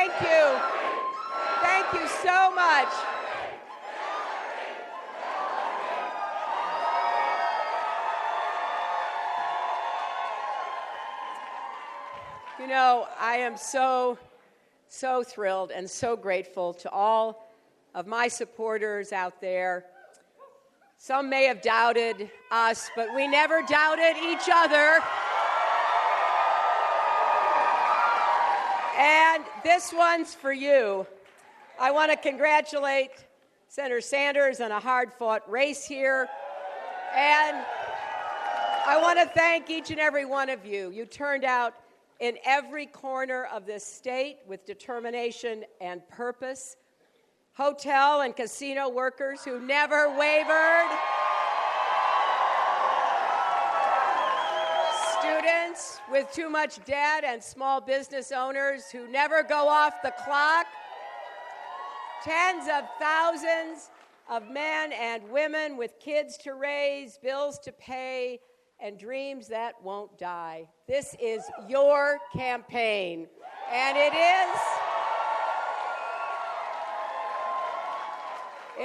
Thank you. Thank you so much. You know, I am so thrilled and so grateful to all of my supporters out there. Some may have doubted us, but we never doubted each other. And this one's for you. I want to congratulate Senator Sanders on a hard-fought race here. And I want to thank each and every one of you. You turned out in every corner of this state with determination and purpose. Hotel and casino workers who never wavered. Students with too much debt and small business owners who never go off the clock. Tens of thousands of men and women with kids to raise, bills to pay, and dreams that won't die. This is your campaign, and it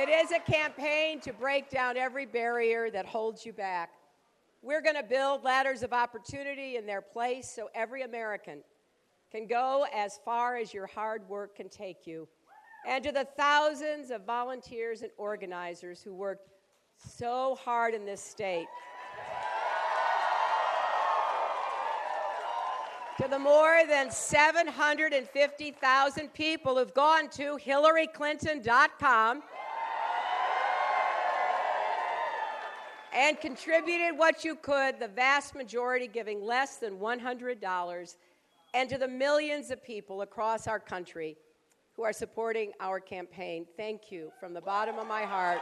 is a campaign to break down every barrier that holds you back. We're going to build ladders of opportunity in their place so every American can go as far as your hard work can take you. And to the thousands of volunteers and organizers who worked so hard in this state, to the more than 750,000 people who've gone to HillaryClinton.com and contributed what you could, the vast majority giving less than $100, and to the millions of people across our country who are supporting our campaign, thank you from the bottom of my heart.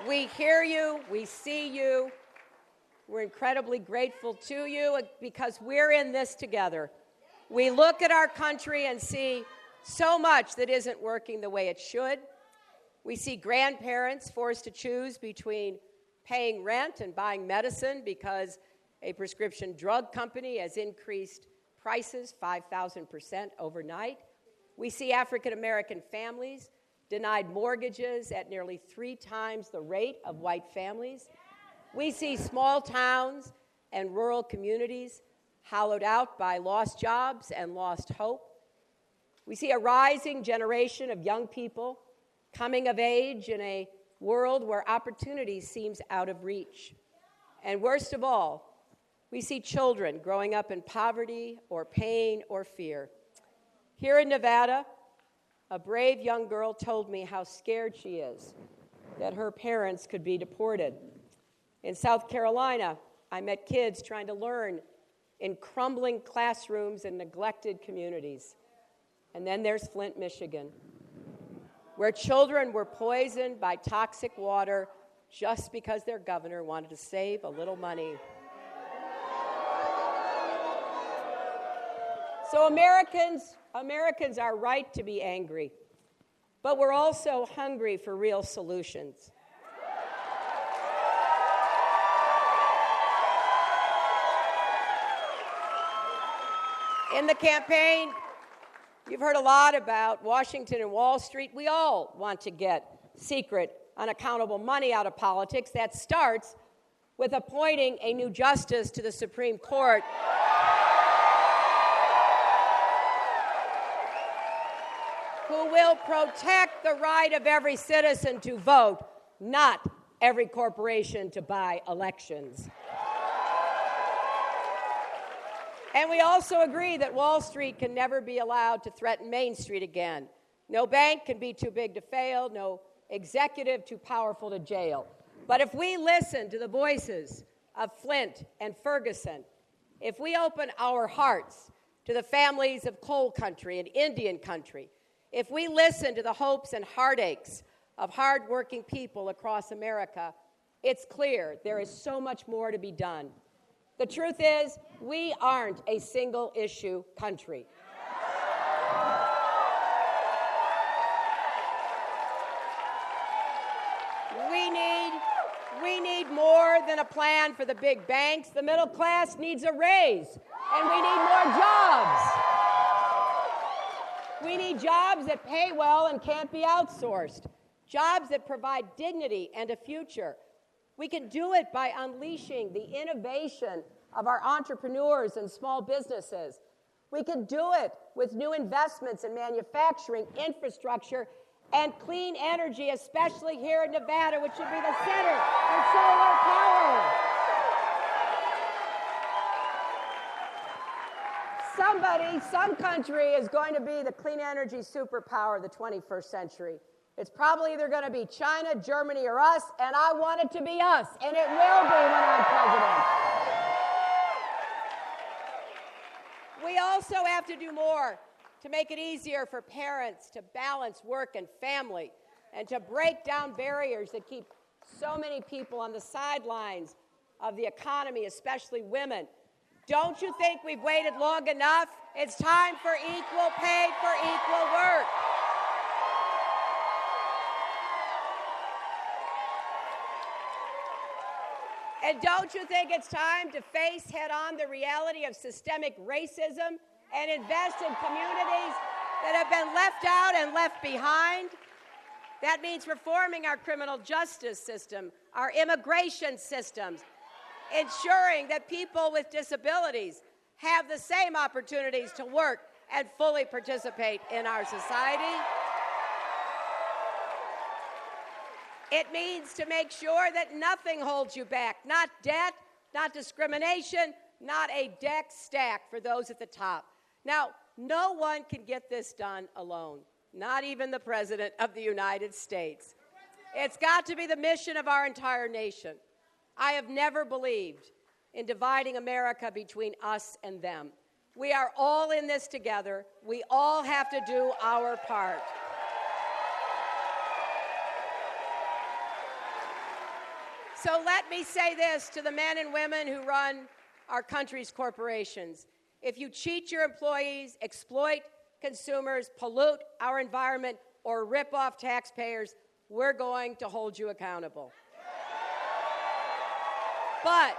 We hear you, we see you. We're incredibly grateful to you because we're in this together. We look at our country and see so much that isn't working the way it should. We see grandparents forced to choose between paying rent and buying medicine because a prescription drug company has increased prices 5,000% overnight. We see African American families denied mortgages at nearly 3 times the rate of white families. We see small towns and rural communities hollowed out by lost jobs and lost hope. We see a rising generation of young people coming of age in a world where opportunity seems out of reach. And worst of all, we see children growing up in poverty or pain or fear. Here in Nevada, a brave young girl told me how scared she is that her parents could be deported. In South Carolina, I met kids trying to learn in crumbling classrooms in neglected communities. And then there's Flint, Michigan, where children were poisoned by toxic water just because their governor wanted to save a little money. So Americans are right to be angry, but we're also hungry for real solutions. In the campaign, you've heard a lot about Washington and Wall Street. We all want to get secret, unaccountable money out of politics. That starts with appointing a new justice to the Supreme Court who will protect the right of every citizen to vote, not every corporation to buy elections. And we also agree that Wall Street can never be allowed to threaten Main Street again. No bank can be too big to fail, no executive too powerful to jail. But if we listen to the voices of Flint and Ferguson, if we open our hearts to the families of coal country and Indian country, if we listen to the hopes and heartaches of hardworking people across America, it's clear there is so much more to be done. The truth is, we aren't a single-issue country. We need more more than a plan for the big banks. The middle class needs a raise, and we need more jobs. We need jobs that pay well and can't be outsourced, jobs that provide dignity and a future. We can do it by unleashing the innovation of our entrepreneurs and small businesses. We can do it with new investments in manufacturing, infrastructure, and clean energy, especially here in Nevada, which should be the center of solar power. Some country is going to be the clean energy superpower of the 21st century. It's probably either going to be China, Germany, or us, and I want it to be us, and it will be when I'm president. We also have to do more to make it easier for parents to balance work and family and to break down barriers that keep so many people on the sidelines of the economy, especially women. Don't you think we've waited long enough? It's time for equal pay for equal work. And don't you think it's time to face head-on the reality of systemic racism and invest in communities that have been left out and left behind? That means reforming our criminal justice system, our immigration systems, ensuring that people with disabilities have the same opportunities to work and fully participate in our society. It means to make sure that nothing holds you back, not debt, not discrimination, not a deck stack for those at the top. Now, no one can get this done alone, not even the President of the United States. It's got to be the mission of our entire nation. I have never believed in dividing America between us and them. We are all in this together. We all have to do our part. So let me say this to the men and women who run our country's corporations. If you cheat your employees, exploit consumers, pollute our environment, or rip off taxpayers, we're going to hold you accountable. But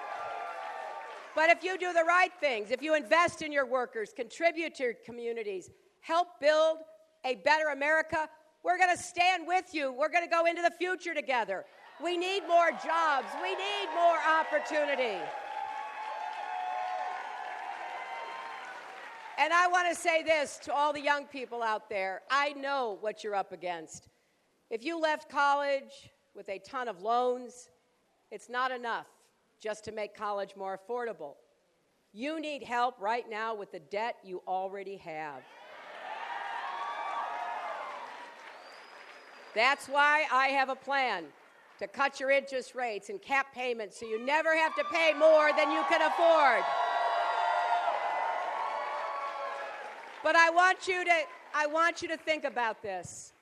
if you do the right things, if you invest in your workers, contribute to your communities, help build a better America, we're going to stand with you. We're going to go into the future together. We need more jobs. We need more opportunity. And I want to say this to all the young people out there. I know what you're up against. If you left college with a ton of loans, it's not enough just to make college more affordable. You need help right now with the debt you already have. That's why I have a plan to cut your interest rates and cap payments so you never have to pay more than you can afford. But I want you to think about this.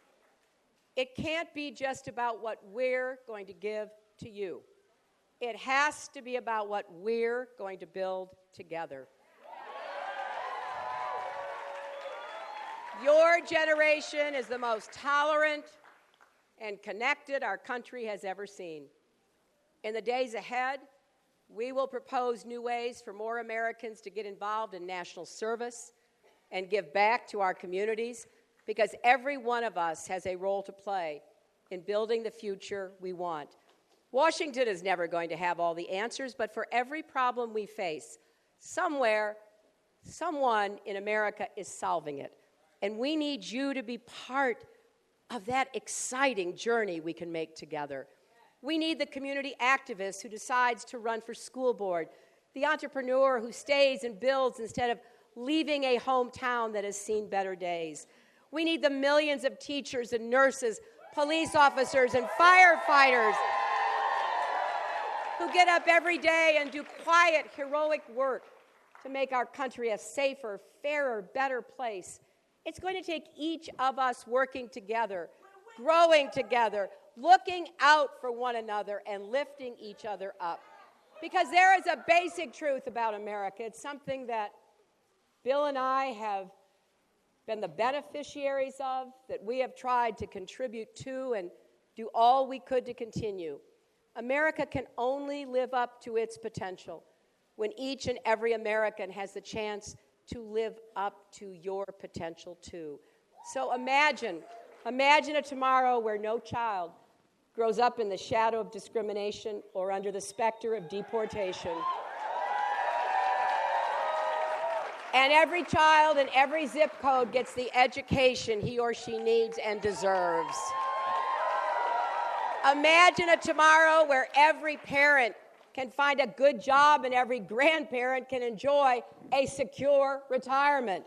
It can't be just about what we're going to give to you. It has to be about what we're going to build together. Your generation is the most tolerant and connected our country has ever seen. In the days ahead, we will propose new ways for more Americans to get involved in national service and give back to our communities, because every one of us has a role to play in building the future we want. Washington is never going to have all the answers, but for every problem we face, somewhere, someone in America is solving it. And we need you to be part of that exciting journey we can make together. We need the community activist who decides to run for school board, the entrepreneur who stays and builds instead of leaving a hometown that has seen better days. We need the millions of teachers and nurses, police officers and firefighters who get up every day and do quiet, heroic work to make our country a safer, fairer, better place. It's going to take each of us working together, growing together, looking out for one another, and lifting each other up. Because there is a basic truth about America. It's something that Bill and I have been the beneficiaries of, that we have tried to contribute to and do all we could to continue. America can only live up to its potential when each and every American has the chance to live up to your potential too. So imagine a tomorrow where no child grows up in the shadow of discrimination or under the specter of deportation. And every child in every zip code gets the education he or she needs and deserves. Imagine a tomorrow where every parent can find a good job and every grandparent can enjoy a secure retirement.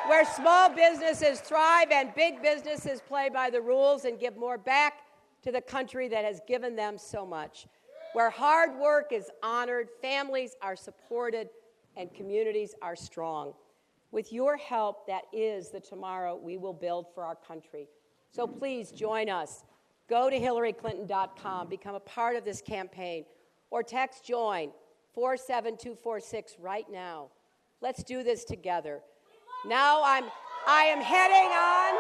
Where small businesses thrive and big businesses play by the rules and give more back to the country that has given them so much. Where hard work is honored, families are supported, and communities are strong. With your help, that is the tomorrow we will build for our country. So please join us. Go to HillaryClinton.com, become a part of this campaign, or text JOIN 47246 right now. Let's do this together. Now I am heading on.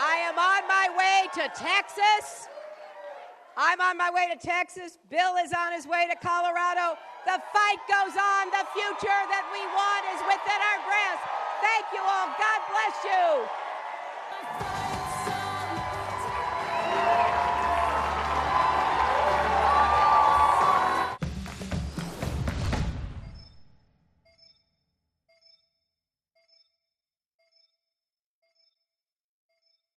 I am on my way to Texas. I'm on my way to Texas. Bill is on his way to Colorado. The fight goes on. The future that we want is within our grasp. Thank you all. God bless you.